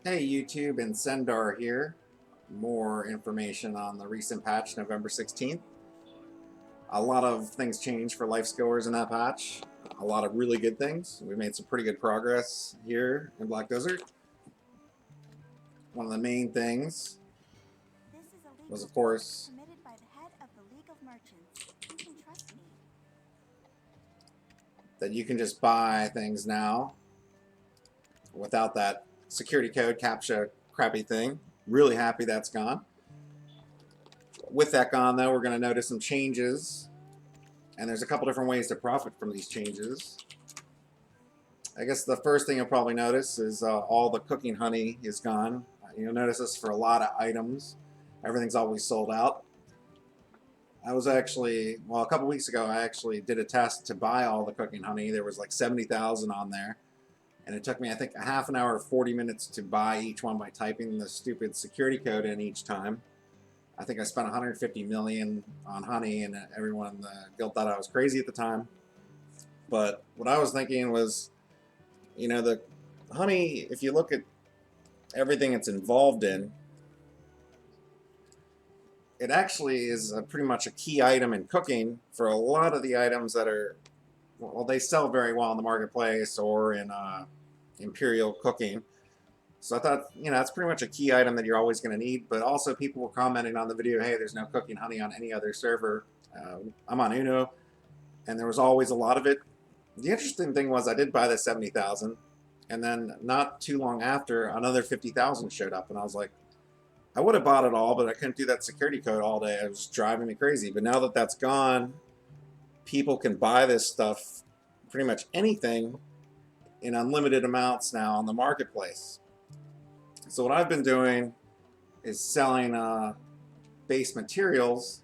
Hey YouTube, Incendar here. More information on the recent patch, November 16th. A lot of things changed for life skillers in that patch. A lot of really good things. We made some pretty good progress here in Black Desert. One of the main things was, of course, committed by the head of the League of Merchants. You can trust me. that you can just buy things now without that security code CAPTCHA crappy thing. Really happy that's gone. With that gone, though, we're going to notice some changes, and there's a couple different ways to profit from these changes. I guess the first thing you'll probably notice is all the cooking honey is gone. You'll notice this for a lot of items. Everything's always sold out. I was actually, well, a couple weeks ago, I actually did a test to buy all the cooking honey. There was like 70,000 on there. And it took me, I think, a half an hour, 40 minutes to buy each one by typing the stupid security code in each time. I think I spent 150 million on honey, and everyone in the guild thought I was crazy at the time. But what I was thinking was, you know, the honey, if you look at everything it's involved in, it actually is pretty much a key item in cooking for a lot of the items that are, well, they sell very well in the marketplace or in imperial cooking. So I thought, you know, that's pretty much a key item that you're always going to need. But also people were commenting on the video, hey, there's no cooking honey on any other server. I'm on Uno, and there was always a lot of it. The interesting thing was I did buy the 70,000, and then not too long after, another 50,000 showed up, and I was like, I would have bought it all, but I couldn't do that security code all day. It was driving me crazy. But now that that's gone, people can buy this stuff, pretty much anything, in unlimited amounts now on the marketplace. So what I've been doing is selling base materials.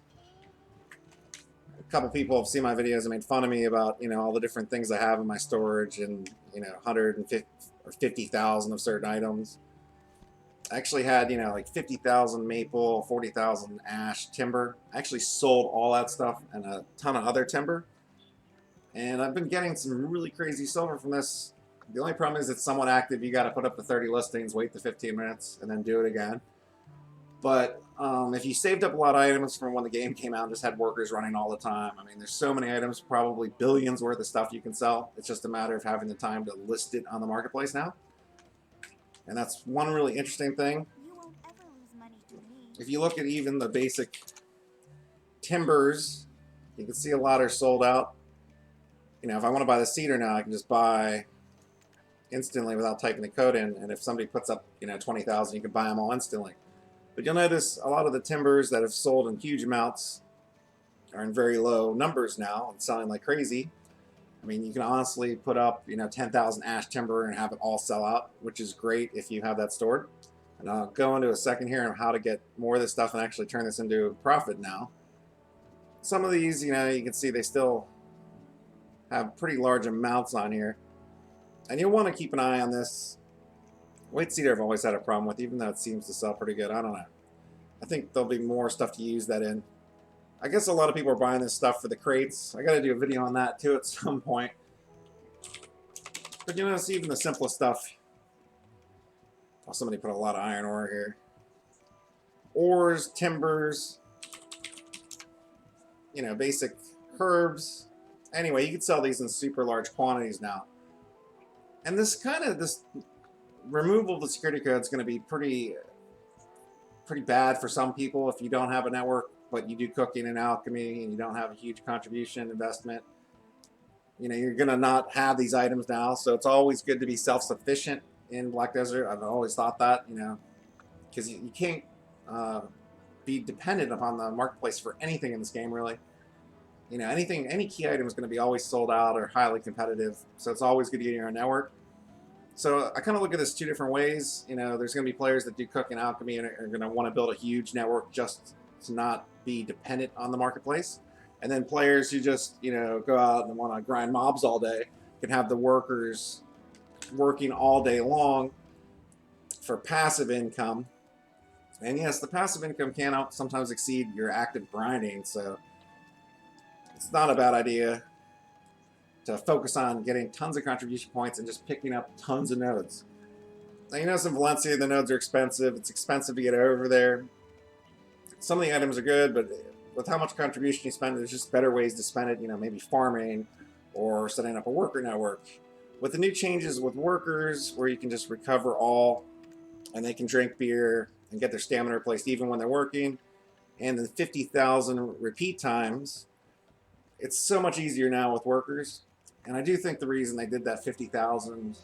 A couple people have seen my videos and made fun of me about, you know, all the different things I have in my storage, and, you know, 150 or 50,000 of certain items. I actually had, you know, like 50,000 maple, 40,000 ash timber. I actually sold all that stuff and a ton of other timber. And I've been getting some really crazy silver from this. The only problem is it's somewhat active. You got to put up the 30 listings, wait the 15 minutes, and then do it again. But if you saved up a lot of items from when the game came out and just had workers running all the time, I mean, there's so many items, probably billions worth of stuff you can sell. It's just a matter of having the time to list it on the marketplace now. And that's one really interesting thing. You won't ever lose money to me. If you look at even the basic timbers, you can see a lot are sold out. You know, if I want to buy the cedar now, I can just buy instantly without typing the code in. And if somebody puts up, you know, 20,000, you can buy them all instantly. But you'll notice a lot of the timbers that have sold in huge amounts are in very low numbers now and selling like crazy. I mean, you can honestly put up, you know, 10,000 ash timber and have it all sell out, which is great if you have that stored. And I'll go into a second here on how to get more of this stuff and actually turn this into a profit now. Some of these, you know, you can see they still have pretty large amounts on here. And you'll want to keep an eye on this. White cedar I've always had a problem with, even though it seems to sell pretty good. I don't know. I think there'll be more stuff to use that in. I guess a lot of people are buying this stuff for the crates. I got to do a video on that too at some point. But you know, it's even the simplest stuff. Oh, somebody put a lot of iron ore here. Ores, timbers, you know, basic herbs. Anyway, you can sell these in super large quantities now. And this removal of the security code is going to be pretty bad for some people if you don't have a network, but you do cooking and alchemy and you don't have a huge contribution investment. You know, you're going to not have these items now, so it's always good to be self-sufficient in Black Desert. I've always thought that, you know, because you can't be dependent upon the marketplace for anything in this game, really. You know, any key item is going to be always sold out or highly competitive, so it's always good to get in your network. So I kind of look at this two different ways. You know, there's going to be players that do cook and alchemy and are going to want to build a huge network just to not be dependent on the marketplace. And then players who just, you know, go out and want to grind mobs all day can have the workers working all day long for passive income. And yes, the passive income can sometimes exceed your active grinding, so it's not a bad idea to focus on getting tons of contribution points and just picking up tons of nodes. Now, you notice in Valencia, the nodes are expensive. It's expensive to get over there. Some of the items are good, but with how much contribution you spend, there's just better ways to spend it, maybe farming or setting up a worker network. With the new changes with workers, where you can just recover all, and they can drink beer and get their stamina replaced even when they're working, and the 50,000 repeat times, it's so much easier now with workers. And I do think the reason they did that 50,000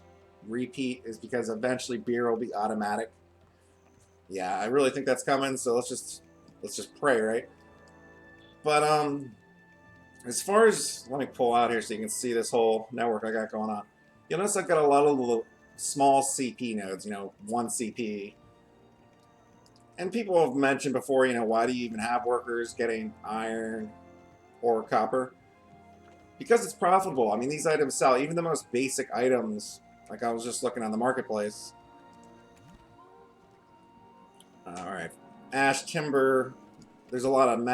repeat is because eventually beer will be automatic. Yeah, I really think that's coming, so let's just pray, right? But as far as, let me pull out here so you can see this whole network I got going on. You'll notice I've got a lot of little small CP nodes, 1 CP. And people have mentioned before, why do you even have workers getting iron or copper? Because it's profitable. I mean, these items sell. Even the most basic items, like I was just looking on the marketplace. Alright, ash, timber. There's a lot of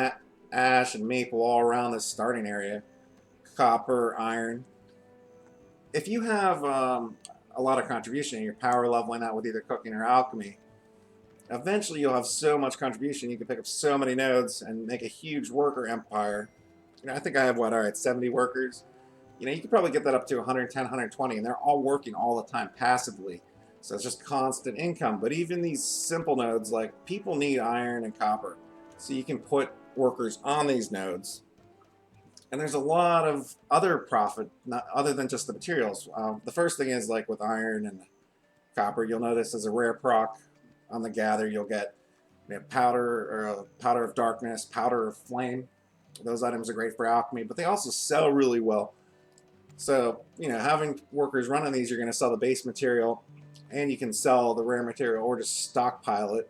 ash and maple all around this starting area. Copper, iron. If you have a lot of contribution and you're power leveling that with either cooking or alchemy, eventually you'll have so much contribution you can pick up so many nodes and make a huge worker empire. I think I have, what, alright, 70 workers. You could probably get that up to 110, 120, and they're all working all the time passively. So it's just constant income. But even these simple nodes, like, people need iron and copper. So you can put workers on these nodes. And there's a lot of other profit, other than just the materials. The first thing is, like with iron and copper, you'll notice as a rare proc on the gather, you'll get powder of darkness, powder of flame. Those items are great for alchemy, but they also sell really well. So, having workers running these, you're going to sell the base material, and you can sell the rare material or just stockpile it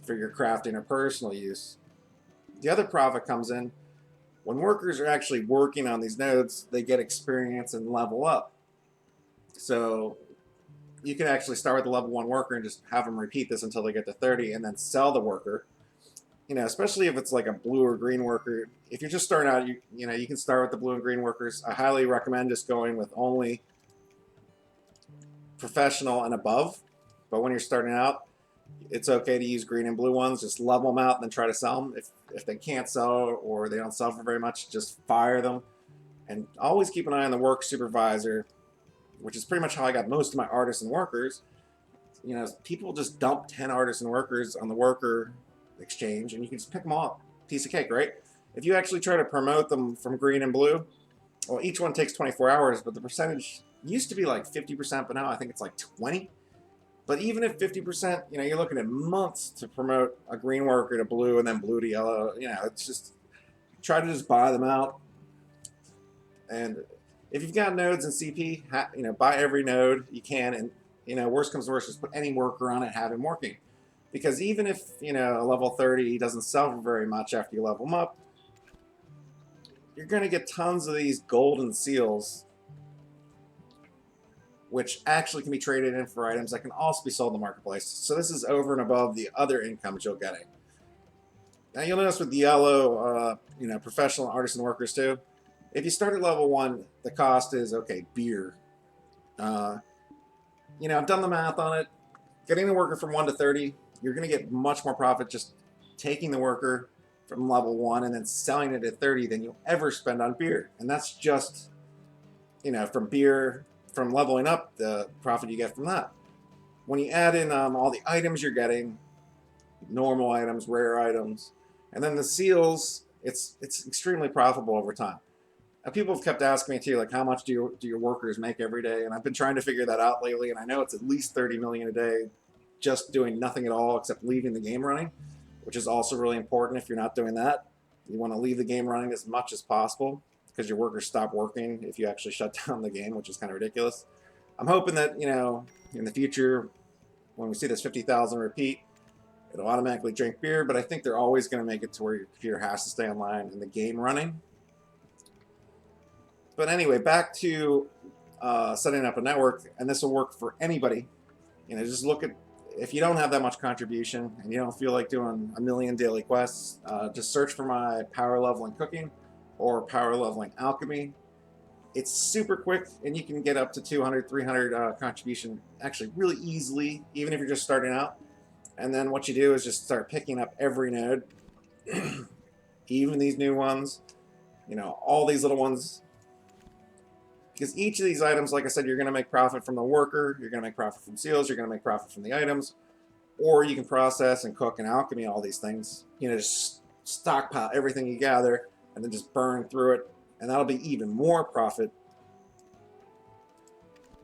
for your crafting or personal use. The other profit comes in when workers are actually working on these nodes, they get experience and level up. So you can actually start with a level 1 worker and just have them repeat this until they get to 30 and then sell the worker. Especially if it's like a blue or green worker. If you're just starting out, you can start with the blue and green workers. I highly recommend just going with only professional and above. But when you're starting out, it's okay to use green and blue ones. Just level them out and then try to sell them. If they can't sell or they don't sell for very much, just fire them. And always keep an eye on the work supervisor, which is pretty much how I got most of my artisan workers. People just dump 10 artisan workers on the worker exchange, and you can just pick them up. Piece of cake, right? If you actually try to promote them from green and blue, well, each one takes 24 hours, but the percentage used to be like 50%, but now I think it's like 20. But even at 50%, you're looking at months to promote a green worker to blue and then blue to yellow. It's just, try to just buy them out. And if you've got nodes in CP, buy every node you can, and worst comes to worst, just put any worker on it, have him working. Because even if, a level 30 doesn't sell for very much after you level them up, you're going to get tons of these golden seals, which actually can be traded in for items that can also be sold in the marketplace. So this is over and above the other incomes you'll get. Now you'll notice with the yellow, professional artisan workers too, if you start at level 1, the cost is, okay, beer. I've done the math on it. Getting the worker from 1 to 30, you're going to get much more profit just taking the worker from level 1 and then selling it at 30 than you'll ever spend on beer. And that's just, from beer, from leveling up, the profit you get from that. When you add in all the items you're getting, normal items, rare items, and then the seals, it's extremely profitable over time. Now, people have kept asking me too, like, how much do your workers make every day? And I've been trying to figure that out lately, and I know it's at least 30 million a day just doing nothing at all except leaving the game running, which is also really important. If you're not doing that, you want to leave the game running as much as possible because your workers stop working if you actually shut down the game, which is kind of ridiculous. I'm hoping that, in the future, when we see this 50,000 repeat, it'll automatically drink beer, but I think they're always going to make it to where your computer has to stay online and the game running. But anyway, back to setting up a network, and this will work for anybody. Just look at, if you don't have that much contribution and you don't feel like doing a million daily quests, just search for my power leveling cooking or power leveling alchemy. It's super quick, and you can get up to 200, 300 contribution actually really easily, even if you're just starting out. And then what you do is just start picking up every node, even these new ones, you know, all these little ones. Because each of these items, like I said, you're going to make profit from the worker, you're going to make profit from seals, you're going to make profit from the items, or you can process and cook and alchemy all these things. You know, just stockpile everything you gather and then just burn through it, and that'll be even more profit.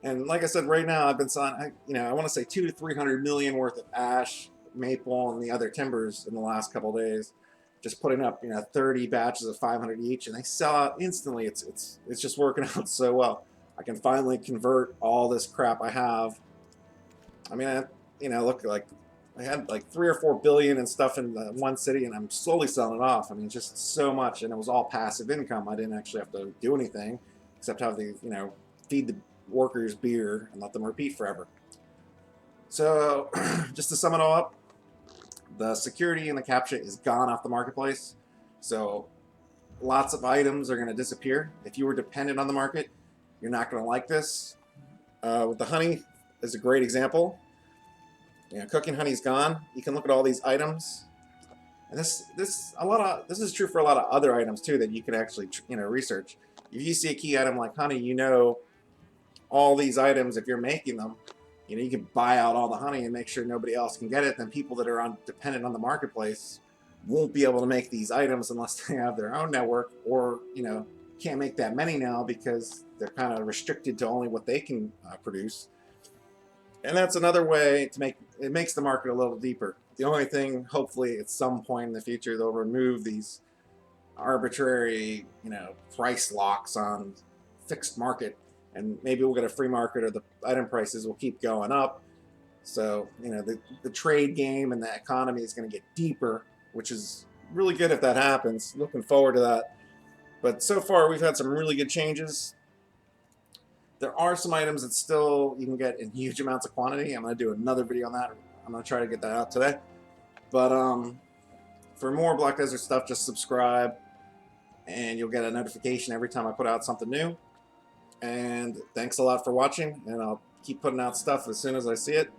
And like I said, right now I've been selling, I want to say 200 to 300 million worth of ash, maple, and the other timbers in the last couple of days. Just putting up, 30 batches of 500 each, and they sell out instantly. It's just working out so well. I can finally convert all this crap I have. I mean, look, like I had like 3 or 4 billion and stuff in one city, and I'm slowly selling it off. I mean, just so much, and it was all passive income. I didn't actually have to do anything except have the, feed the workers beer and let them repeat forever. So, just to sum it all up, the security in the Captcha is gone off the marketplace. So, lots of items are going to disappear. If you were dependent on the market, you're not going to like this. With the honey is a great example. Cooking honey's gone. You can look at all these items, and this is true for a lot of other items too that you can actually research. If you see a key item like honey, all these items, if you're making them, you can buy out all the honey and make sure nobody else can get it. Then people that are dependent on the marketplace won't be able to make these items unless they have their own network, or can't make that many now because they're kind of restricted to only what they can produce. And that's another way to makes the market a little deeper. The only thing, hopefully at some point in the future, they'll remove these arbitrary price locks on fixed market, and maybe we'll get a free market, or the item prices will keep going up. So the trade game and the economy is going to get deeper, which is really good if that happens. Looking forward to that. But so far we've had some really good changes. There are some items that still you can get in huge amounts of quantity. I'm going to do another video on that. I'm going to try to get that out today. But for more Black Desert stuff, just subscribe, and you'll get a notification every time I put out something new. And thanks a lot for watching, and I'll keep putting out stuff as soon as I see it.